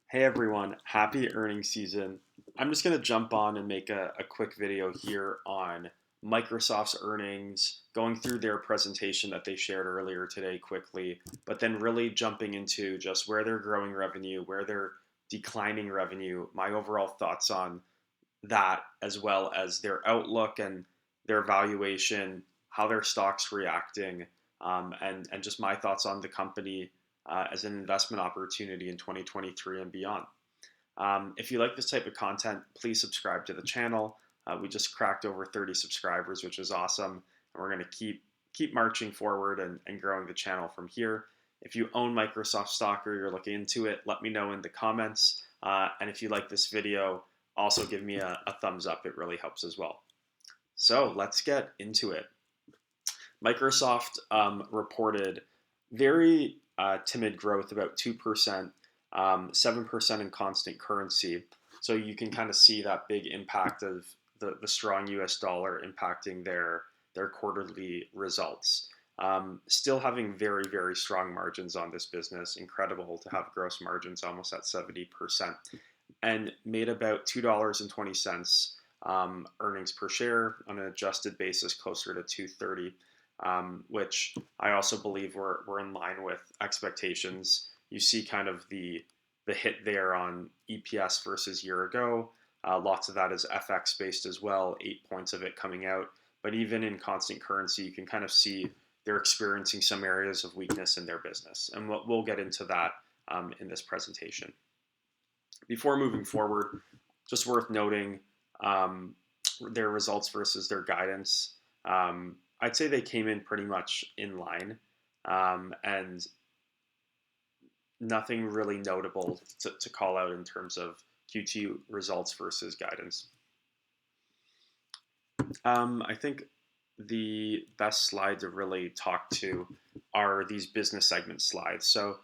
Hey everyone, happy earnings season. I'm just going to jump on and make a quick video here on Microsoft's earnings, going through their presentation that they shared earlier today quickly, but then really jumping into just where they're growing revenue, where they're declining revenue, my overall thoughts on that, as well as their outlook and their valuation, how their stock's reacting, and just my thoughts on the company as an investment opportunity in 2023 and beyond. If you like this type of content, please subscribe to the channel. We just cracked over 30 subscribers, which is awesome, and we're going to keep marching forward and growing the channel from here. If you own Microsoft stock or you're looking into it, let me know in the comments. And if you like this video, also give me a thumbs up. It really helps as well. So let's get into it. Microsoft reported very timid growth, about 2%, 7% in constant currency. So you can kind of see that big impact of the strong US dollar impacting their quarterly results. Still having very, very strong margins on this business. Incredible to have gross margins almost at 70%. And made about $2.20 earnings per share on an adjusted basis, closer to 230, which I also believe we're in line with expectations. You see kind of the hit there on EPS versus year ago. Lots of that is FX based as well, 8 points of it coming out. But even in constant currency, you can kind of see they're experiencing some areas of weakness in their business. And we'll get into that in this presentation. Before moving forward, just worth noting their results versus their guidance. I'd say they came in pretty much in line, and nothing really notable to call out in terms of Q2 results versus guidance. I think the best slide to really talk to are these business segment slides. So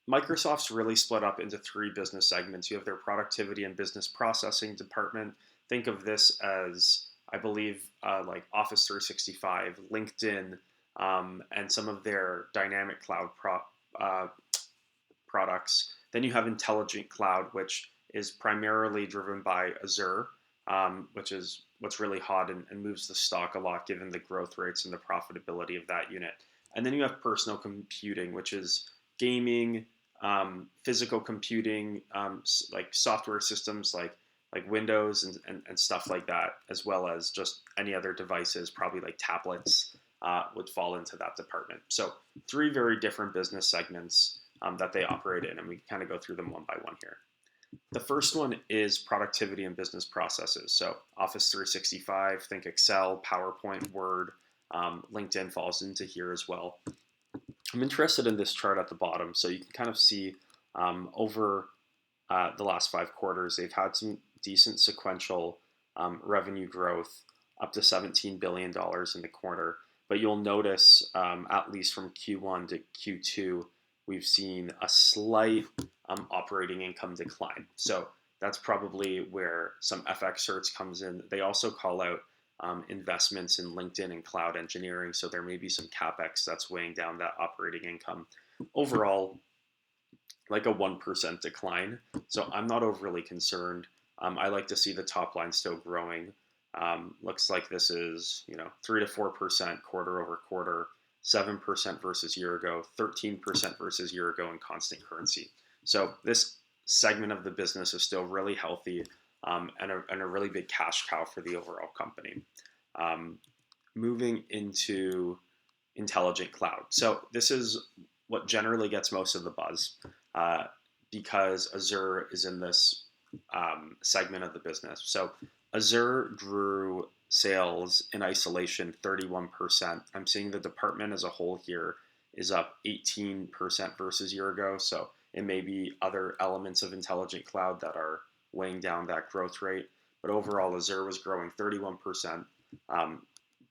Microsoft's really split up into three business segments. You have their productivity and business processing department. Think of this as, I believe, like Office 365, LinkedIn, and some of their dynamic cloud products. Then you have Intelligent Cloud, which is primarily driven by Azure, which is what's really hot and moves the stock a lot given the growth rates and the profitability of that unit. And then you have personal computing, which is gaming, physical computing, like software systems like Windows and stuff like that, as well as just any other devices, probably like tablets, would fall into that department. So three very different business segments that they operate in, and we kind of go through them one by one here. The first one is productivity and business processes. So Office 365, think Excel, PowerPoint, Word, LinkedIn falls into here as well. I'm interested in this chart at the bottom. So you can kind of see over the last 5 quarters, they've had some decent sequential revenue growth, up to $17 billion in the quarter. But you'll notice, at least from Q1 to Q2, we've seen a slight operating income decline. So that's probably where some FX hurts comes in. They also call out investments in LinkedIn and cloud engineering. So there may be some CapEx that's weighing down that operating income. Overall, like a 1% decline. So I'm not overly concerned. I like to see the top line still growing. Looks like this is 3 to 4% quarter over quarter, 7% versus year ago, 13% versus year ago in constant currency. So this segment of the business is still really healthy, and a really big cash cow for the overall company. Moving into Intelligent Cloud. So this is what generally gets most of the buzz, because Azure is in this segment of the business. So Azure grew sales in isolation 31%. I'm seeing the department as a whole here is up 18% versus year ago. So it may be other elements of Intelligent Cloud that are weighing down that growth rate. But overall, Azure was growing 31%.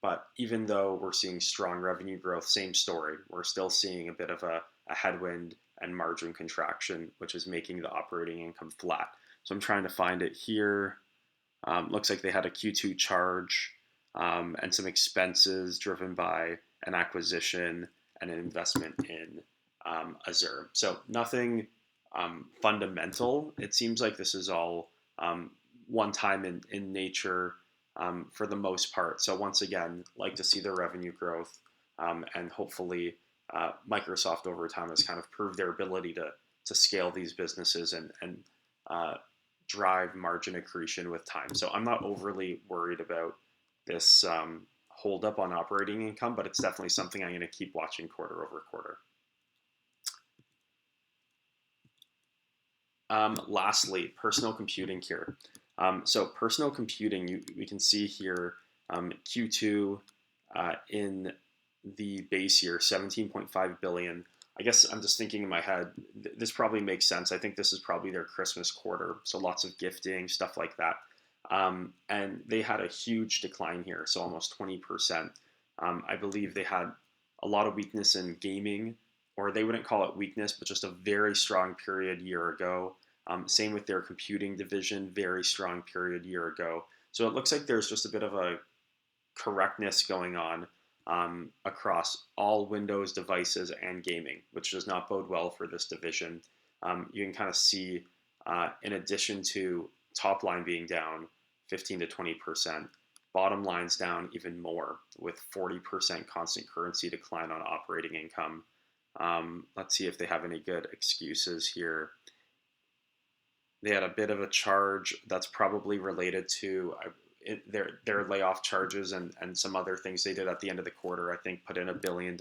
But even though we're seeing strong revenue growth, same story. We're still seeing a bit of a headwind and margin contraction, which is making the operating income flat. So I'm trying to find it here. Looks like they had a Q2 charge and some expenses driven by an acquisition and an investment in Azure. So nothing fundamental. It seems like this is all one time in nature for the most part. So once again, like to see the revenue growth and hopefully Microsoft over time has kind of proved their ability to scale these businesses and uh, drive margin accretion with time. So I'm not overly worried about this hold up on operating income, but it's definitely something I'm going to keep watching quarter over quarter. Lastly, personal computing here. So personal computing, we can see here Q2 in the base year, 17.5 billion. I guess I'm just thinking in my head, this probably makes sense. I think this is probably their Christmas quarter, so lots of gifting, stuff like that. And they had a huge decline here, so almost 20%. I believe they had a lot of weakness in gaming, or they wouldn't call it weakness, but just a very strong period year ago. Same with their computing division, very strong period year ago. So it looks like there's just a bit of a correctness going on across all Windows devices and gaming, which does not bode well for this division. You can kind of see, in addition to top line being down 15 to 20%, bottom line's down even more with 40% constant currency decline on operating income. Let's see if they have any good excuses here. They had a bit of a charge that's probably related to their layoff charges and some other things they did at the end of the quarter. I think put in $1 billion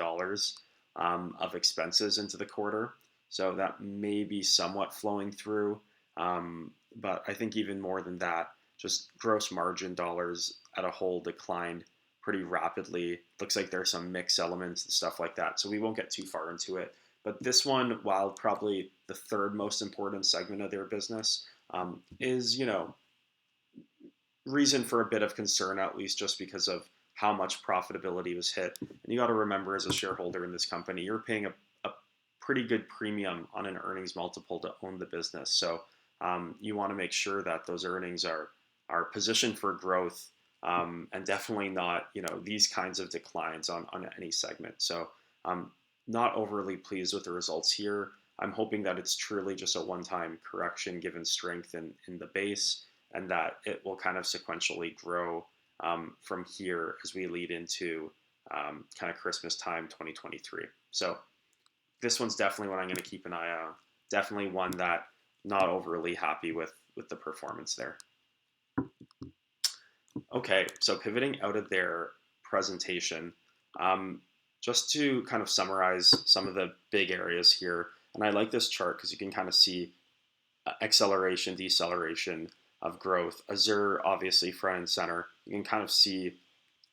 of expenses into the quarter, so that may be somewhat flowing through. But I think even more than that, just gross margin dollars at a whole declined pretty rapidly. Looks like there's some mix elements and stuff like that, so we won't get too far into it. But this one, while probably the third most important segment of their business, is, reason for a bit of concern, at least just because of how much profitability was hit. And you got to remember, as a shareholder in this company, you're paying a pretty good premium on an earnings multiple to own the business. So you want to make sure that those earnings are positioned for growth, and definitely not, these kinds of declines on any segment. So not overly pleased with the results here. I'm hoping that it's truly just a one-time correction given strength in the base, and that it will kind of sequentially grow from here as we lead into kind of Christmas time 2023. So this one's definitely one I'm going to keep an eye on. Definitely one that not overly happy with the performance there. Okay, so pivoting out of their presentation, just to kind of summarize some of the big areas here, and I like this chart because you can kind of see acceleration, deceleration of growth. Azure, obviously front and center. You can kind of see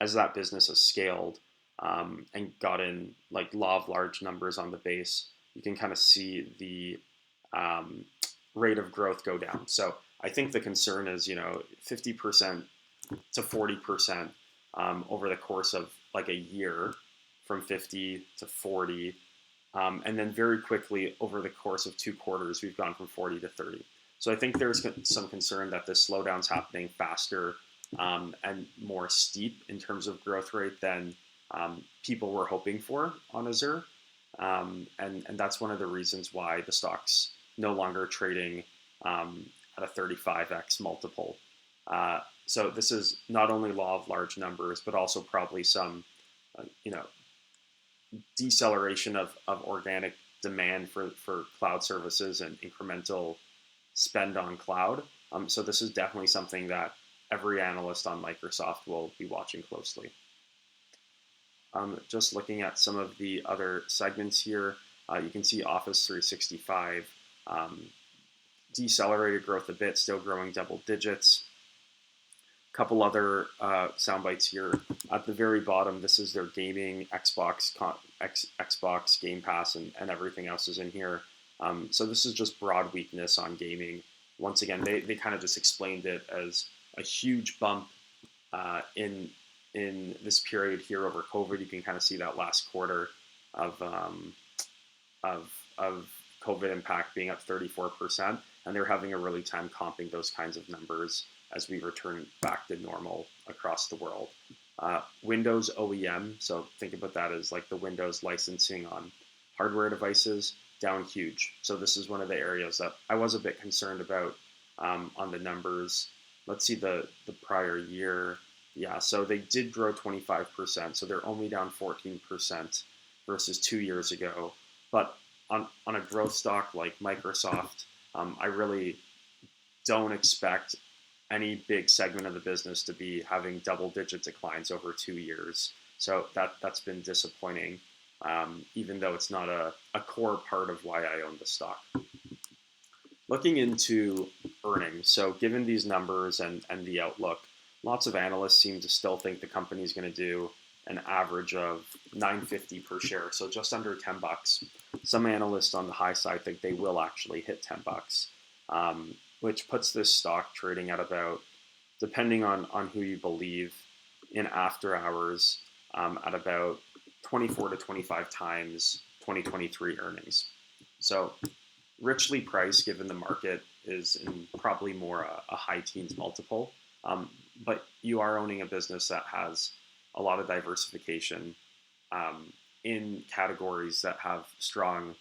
as that business has scaled and got in like law of large numbers on the base, you can kind of see the rate of growth go down. So I think the concern is, 50% to 40% over the course of like a year, from 50 to 40. And then very quickly over the course of 2 quarters, we've gone from 40 to 30. So I think there's some concern that this slowdown's happening faster and more steep in terms of growth rate than people were hoping for on Azure. And that's one of the reasons why the stock's no longer trading at a 35x multiple. So this is not only law of large numbers, but also probably some, deceleration of organic demand for cloud services and incremental spend on cloud. So this is definitely something that every analyst on Microsoft will be watching closely. Just looking at some of the other segments here, you can see Office 365 decelerated growth a bit, still growing double digits. Couple other sound bites here. At the very bottom, this is their gaming, Xbox Game Pass, and everything else is in here. So this is just broad weakness on gaming. Once again, they kind of just explained it as a huge bump in this period here over COVID. You can kind of see that last quarter of COVID impact being up 34%, and they're having a really time comping those kinds of numbers as we return back to normal across the world. Windows OEM, so think about that as like the Windows licensing on hardware devices. down huge. So this is one of the areas that I was a bit concerned about on the numbers. Let's see the prior year. Yeah, so they did grow 25%, so they're only down 14% versus 2 years ago. But on a growth stock like Microsoft, I really don't expect any big segment of the business to be having double-digit declines over 2 years. So that's been disappointing, even though it's not a core part of why I own the stock. Looking into earnings, so given these numbers and the outlook, lots of analysts seem to still think the company is going to do an average of $9.50 per share, so just under $10. Some analysts on the high side think they will actually hit $10, which puts this stock trading at about, depending on who you believe, in after hours at about 24 to 25 times 2023 earnings. So richly priced given the market is in probably more a high teens multiple. But you are owning a business that has a lot of diversification in categories that have strong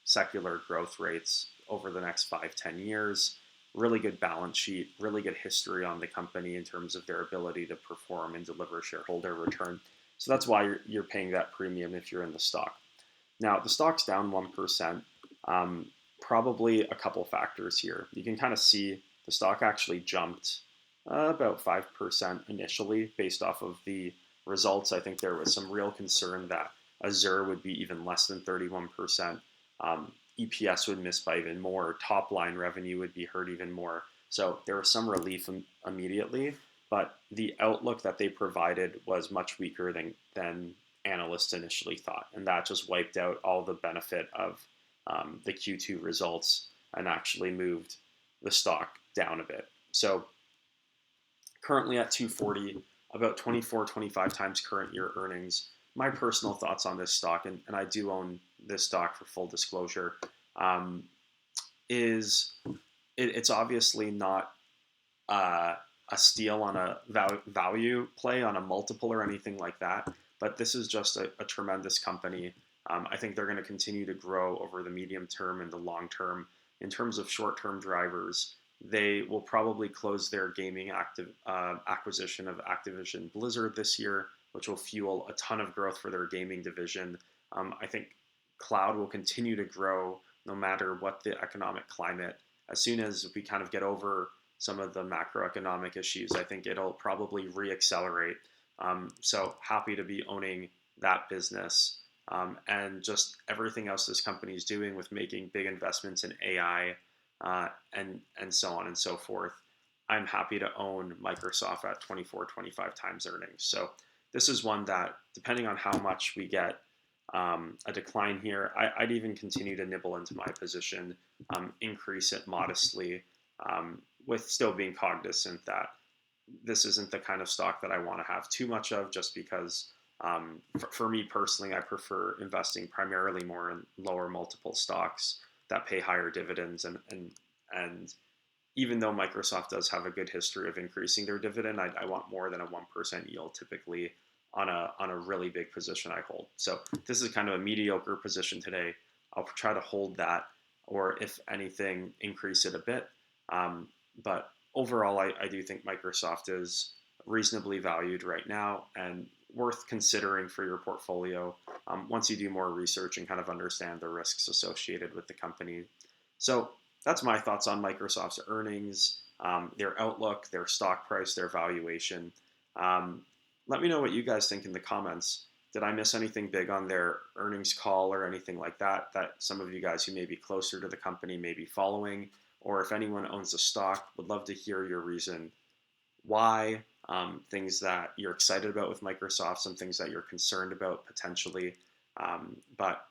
secular growth rates over the next 5-10 years, really good balance sheet, really good history on the company in terms of their ability to perform and deliver shareholder return. So that's why you're paying that premium if you're in the stock. Now, the stock's down 1%. Probably a couple factors here. You can kind of see the stock actually jumped about 5% initially based off of the results. I think there was some real concern that Azure would be even less than 31%. EPS would miss by even more. Top line revenue would be hurt even more. So there was some relief immediately, but the outlook that they provided was much weaker than analysts initially thought. And that just wiped out all the benefit of the Q2 results and actually moved the stock down a bit. So currently at 240, about 24, 25 times current year earnings. My personal thoughts on this stock, and I do own this stock for full disclosure, is it's obviously not a steal on a value play on a multiple or anything like that, but this is just a tremendous company. I think they're going to continue to grow over the medium term and the long term. In terms of short-term drivers, they will probably close their gaming acquisition of Activision Blizzard this year, which will fuel a ton of growth for their gaming division. I think cloud will continue to grow no matter what the economic climate. As soon as we kind of get over some of the macroeconomic issues, I think it'll probably re-accelerate. So happy to be owning that business. And just everything else this company is doing with making big investments in AI and so on and so forth. I'm happy to own Microsoft at 24, 25 times earnings. So this is one that, depending on how much we get a decline here, I'd even continue to nibble into my position, increase it modestly, with still being cognizant that this isn't the kind of stock that I want to have too much of, just because for me personally, I prefer investing primarily more in lower multiple stocks that pay higher dividends. And even though Microsoft does have a good history of increasing their dividend, I want more than a 1% yield typically on a really big position I hold. So this is kind of a mediocre position today. I'll try to hold that, or if anything, increase it a bit. But overall, I do think Microsoft is reasonably valued right now and worth considering for your portfolio once you do more research and kind of understand the risks associated with the company. So that's my thoughts on Microsoft's earnings, their outlook, their stock price, their valuation. Let me know what you guys think in the comments. Did I miss anything big on their earnings call or anything like that some of you guys who may be closer to the company may be following? Or if anyone owns the stock, would love to hear your reason why, things that you're excited about with Microsoft, some things that you're concerned about potentially. But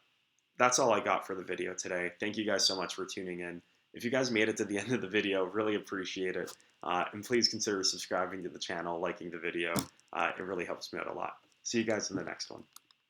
that's all I got for the video today. Thank you guys so much for tuning in. If you guys made it to the end of the video, really appreciate it. And please consider subscribing to the channel, liking the video. It really helps me out a lot. See you guys in the next one.